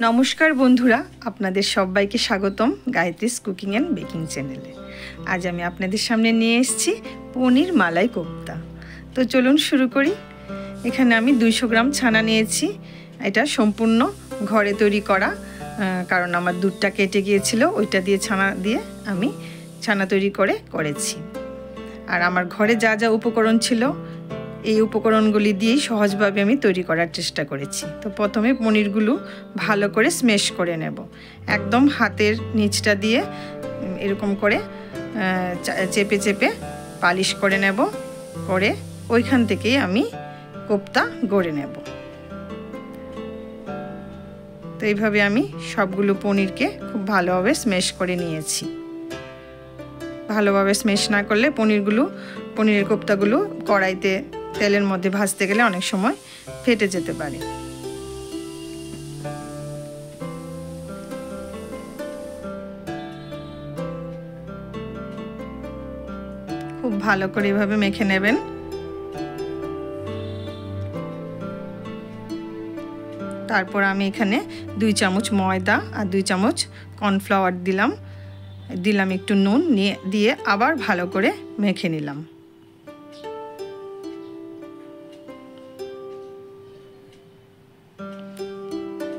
নমস্কার বন্ধুরা, আপনাদের সবাইকে স্বাগতম গায়ত্রীস কুকিং অ্যান্ড বেকিং চ্যানেলে। আজ আমি আপনাদের সামনে নিয়ে এসেছি পনির মালাই কোপ্তা। তো চলুন শুরু করি। এখানে আমি 200 গ্রাম ছানা নিয়েছি। এটা সম্পূর্ণ ঘরে তৈরি করা, কারণ আমার দুধটা কেটে গিয়েছিল, ওইটা দিয়ে ছানা দিয়ে আমি ছানা তৈরি করেছি। আর আমার ঘরে যা যা উপকরণ ছিল এই উপকরণগুলি দিয়েই সহজভাবে আমি তৈরি করার চেষ্টা করেছি। তো প্রথমে পনিরগুলো ভালো করে স্ম্যাশ করে নেব। একদম হাতের নিচটা দিয়ে এরকম করে চেপে চেপে পালিশ করে নেব, করে ওইখান থেকেই আমি কোপ্তা গড়ে নেব। তো এইভাবে আমি সবগুলো পনিরকে খুব ভালোভাবে স্ম্যাশ করে নিয়েছি। ভালোভাবে স্ম্যাশ না করলে পনিরের কোপ্তাগুলো কড়াইতে তেলের মধ্যে ভাজতে গেলে অনেক সময় ফেটে যেতে পারে। খুব ভালো করে এভাবে মেখে নেবেন। তারপর আমি এখানে 2 চামচ ময়দা আর 2 চামচ কর্নফ্লাওয়ার দিলাম একটু নুন দিয়ে আবার ভালো করে মেখে নিলাম।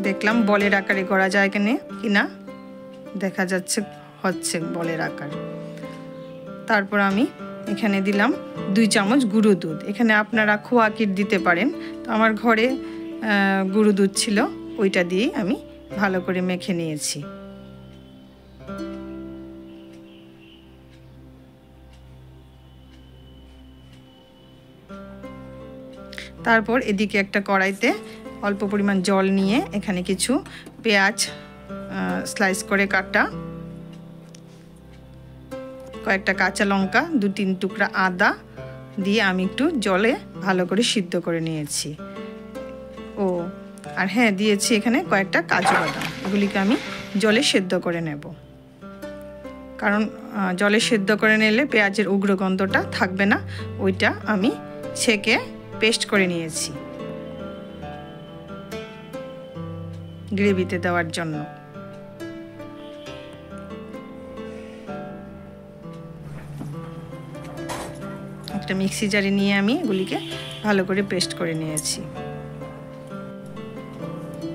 দেখলাম বলের আকারে গড়া যায় কিনা, দেখা যাচ্ছে হচ্ছে বলের আকার। তারপর আমি এখানে দিলাম 2 চামচ গুঁড়ো দুধ। এখানে আপনারা খোয়া ক্ষীর দিতে পারেন, তো আমার ঘরে গুঁড়ো দুধ ছিল, ওইটা দিয়ে আমি ভালো করে মেখে নিয়েছি। তারপর এদিকে একটা কড়াইতে অল্প পরিমাণ জল নিয়ে এখানে কিছু পেঁয়াজ স্লাইস করে কাটা, কয়েকটা কাঁচা লঙ্কা, 2-3 টুকরা আদা দিয়ে আমি একটু জলে ভালো করে সিদ্ধ করে নিয়েছি। আর হ্যাঁ, দিয়েছি এখানে কয়েকটা কাজু বাদাম। এগুলিকে আমি জলে সেদ্ধ করে নেব, কারণ জলে সেদ্ধ করে নিলে পেঁয়াজের উগ্র গন্ধটা থাকবে না। ওইটা আমি ছেঁকে পেস্ট করে নিয়েছি গ্রেভিতে দেওয়ার জন্য। একটা মিক্সি জারে নিয়ে আমি এগুলিকে ভালো করে পেস্ট করে নিয়েছি।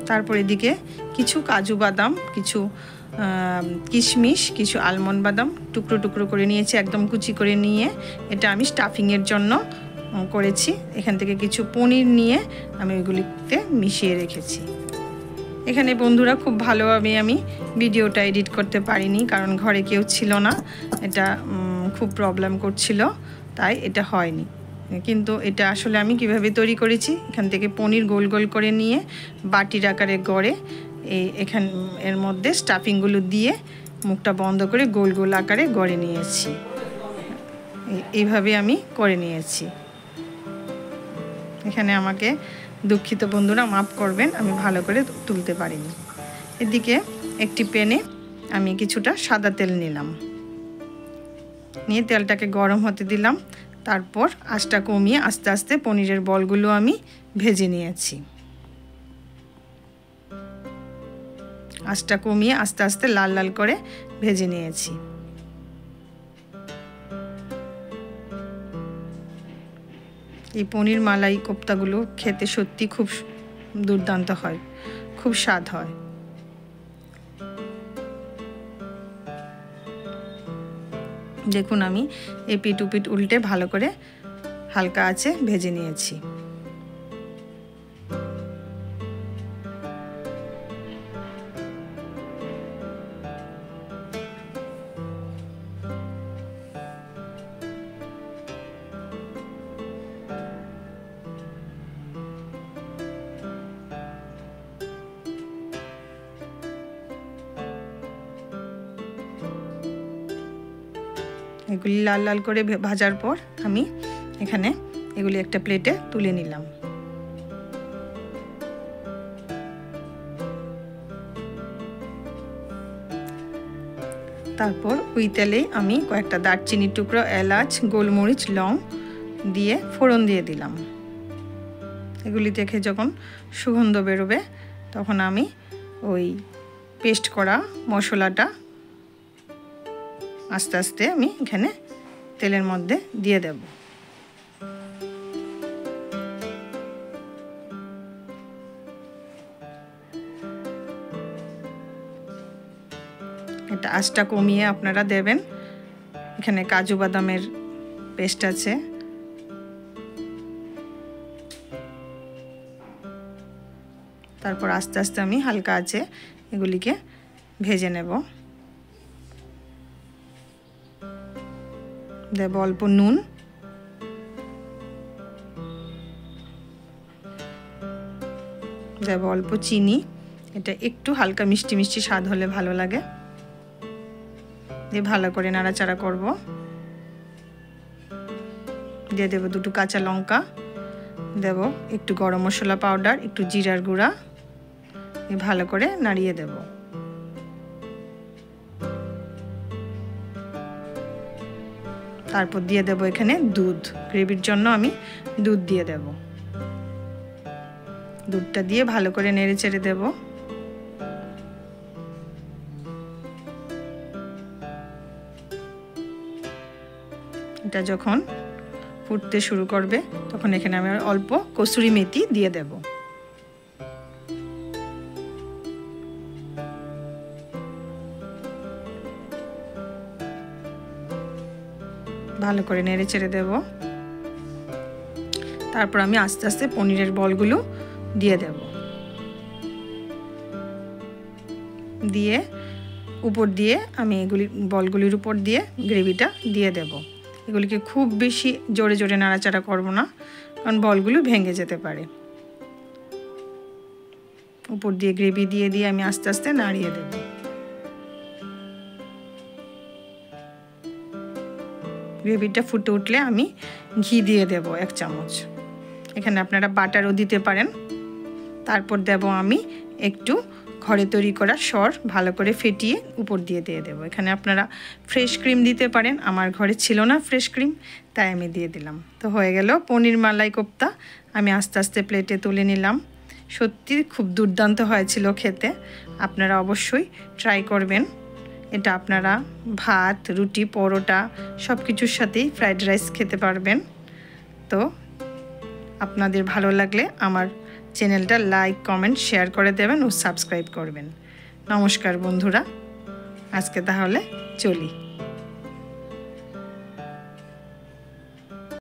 তারপর এদিকে কিছু কাজু বাদাম, কিছু কিশমিশ, কিছু আলমন্ড বাদাম টুকরো টুকরো করে নিয়েছি, একদম কুচি করে নিয়ে এটা আমি স্টাফিংয়ের জন্য করেছি। এখান থেকে কিছু পনির নিয়ে আমি ওইগুলিতে মিশিয়ে রেখেছি। এখানে বন্ধুরা খুব ভালোভাবে আমি ভিডিওটা এডিট করতে পারিনি, কারণ ঘরে কেউ ছিল না, এটা খুব প্রবলেম করছিল, তাই এটা হয়নি। কিন্তু এটা আসলে আমি কিভাবে তৈরি করেছি, এখান থেকে পনির গোল গোল করে নিয়ে বাটির আকারে গড়ে এর মধ্যে স্টাফিংগুলো দিয়ে মুখটা বন্ধ করে গোল গোল আকারে গড়ে নিয়েছি। এইভাবে আমি করে নিয়েছি। এখানে আমাকে দুঃখিত বন্ধুরা, মাফ করবেন, আমি ভালো করে তুলতে পারিনি। এদিকে একটি প্যানে আমি কিছুটা সাদা তেল নিয়ে তেলটাকে গরম হতে দিলাম। তারপর আঁচটা কমিয়ে আস্তে আস্তে পনিরের বলগুলো আমি ভেজে নিয়েছি। আঁচটা কমিয়ে আস্তে আস্তে লাল লাল করে ভেজে নিয়েছি। এই পনির মালাই কোপ্তাগুলো খেতে সত্যি খুব দুর্দান্ত হয়, খুব স্বাদ হয়। দেখুন আমি এপিট উপিট উল্টে ভালো করে হালকা আঁচে ভেজে নিয়েছি। এগুলি লাল লাল করে ভাজার পর আমি এখানে এগুলি একটা প্লেটে তুলে নিলাম। তারপর ওই তেলেই আমি কয়েকটা দারচিনির টুকরো, এলাচ, গোলমরিচ, লং দিয়ে ফোড়ন দিয়ে দিলাম। এগুলি থেকে যখন সুগন্ধ বেরোবে তখন আমি ওই পেস্ট করা মশলাটা আস্তে আস্তে আমি এখানে তেলের মধ্যে দিয়ে দেব। এটা আঁচটা কমিয়ে আপনারা দেবেন। এখানে কাজু বাদামের পেস্ট আছে, তারপর আস্তে আস্তে আমি হালকা আছে এগুলিকে ভেজে নেব। দেব অল্প নুন, দেব অল্প চিনি, এটা একটু হালকা মিষ্টি মিষ্টি স্বাদ হলে ভালো লাগে। দিয়ে ভালো করে নাড়াচাড়া করব। দিয়ে দেব 2টো কাঁচা লঙ্কা, দেব একটু গরম মশলা পাউডার, একটু জিরার গুঁড়া, ভালো করে নাড়িয়ে দেব। তারপর দিয়ে দেব এখানে দুধ, গ্রেভির জন্য আমি দুধ দিয়ে দেব। দুধটা দিয়ে ভালো করে নেড়ে চেড়ে দেব। এটা যখন ফুটতে শুরু করবে তখন এখানে আমি অল্প কসুরি মেথি দিয়ে দেব। ভালো করে নেড়ে চেড়ে দেব। তারপর আমি আস্তে আস্তে পনিরের বলগুলো দিয়ে দেব। দিয়ে উপর দিয়ে আমি বলগুলির উপর দিয়ে গ্রেভিটা দিয়ে দেব। এগুলিকে খুব বেশি জোরে জোরে নাড়াচাড়া করব না, কারণ বলগুলো ভেঙে যেতে পারে। উপর দিয়ে গ্রেভি দিয়ে আমি আস্তে আস্তে নাড়িয়ে দেব। গ্রেভিটা ফুটে উঠলে আমি ঘি দিয়ে দেব 1 চামচ। এখানে আপনারা বাটারও দিতে পারেন। তারপর দেব আমি একটু ঘরে তৈরি করা সর ভালো করে ফেটিয়ে উপর দিয়ে দেব। এখানে আপনারা ফ্রেশ ক্রিম দিতে পারেন, আমার ঘরে ছিল না ফ্রেশ ক্রিম, তাই আমি দিয়ে দিলাম। তো হয়ে গেল পনির মালাই কোপ্তা। আমি আস্তে আস্তে প্লেটে তুলে নিলাম। সত্যি খুব দুর্দান্ত হয়েছিল খেতে, আপনারা অবশ্যই ট্রাই করবেন। এটা আপনারা ভাত, রুটি, পরোটা সব কিছুর সাথেই ফ্রাইড রাইস খেতে পারবেন। তো আপনাদের ভালো লাগলে আমার চ্যানেলটা লাইক, কমেন্ট, শেয়ার করে দেবেন ও সাবস্ক্রাইব করবেন। নমস্কার বন্ধুরা, আজকে তাহলে চলি।